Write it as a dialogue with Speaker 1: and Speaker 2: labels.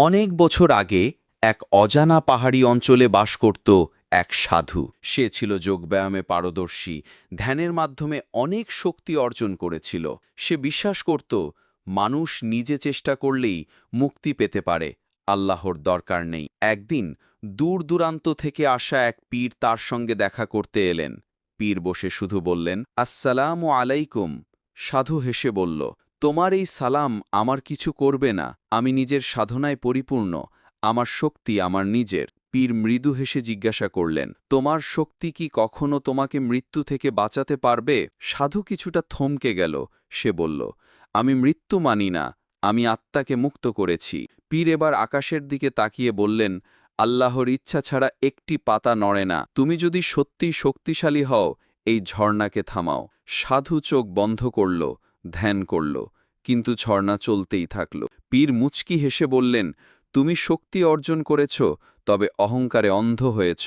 Speaker 1: অনেক বছর আগে এক অজানা পাহাড়ি অঞ্চলে বাস করত এক সাধু। সে ছিল যোগব্যায়ামে পারদর্শী, ধ্যানের মাধ্যমে অনেক শক্তি অর্জন করেছিল। সে বিশ্বাস করত মানুষ নিজে চেষ্টা করলেই মুক্তি পেতে পারে, আল্লাহর দরকার নেই। একদিন দূর দূরান্ত থেকে আসা এক পীর তার সঙ্গে দেখা করতে এলেন। পীর বসে শুধু বললেন, আসসালামু আলাইকুম। সাধু হেসে বলল, তোমার এই সালাম আমার কিছু করবে না, আমি নিজের সাধনায় পরিপূর্ণ, আমার শক্তি আমার নিজের। পীর মৃদু হেসে জিজ্ঞাসা করলেন, তোমার শক্তি কি কখনো তোমাকে মৃত্যু থেকে বাঁচাতে পারবে? সাধু কিছুটা থমকে গেল। সে বলল, আমি মৃত্যু মানি না, আমি আত্মাকে মুক্ত করেছি। পীর এবার আকাশের দিকে তাকিয়ে বললেন, আল্লাহর ইচ্ছা ছাড়া একটি পাতা নড়ে না, তুমি যদি সত্যিই শক্তিশালী হও এই ঝর্ণাকে থামাও। সাধু চোখ বন্ধ করল, ধ্যান করল, কিন্তু ঝর্ণা চলতেই থাকল। পীর মুচকি হেসে বললেন, তুমি শক্তি অর্জন করেছ, তবে অহংকারে অন্ধ হয়েছ।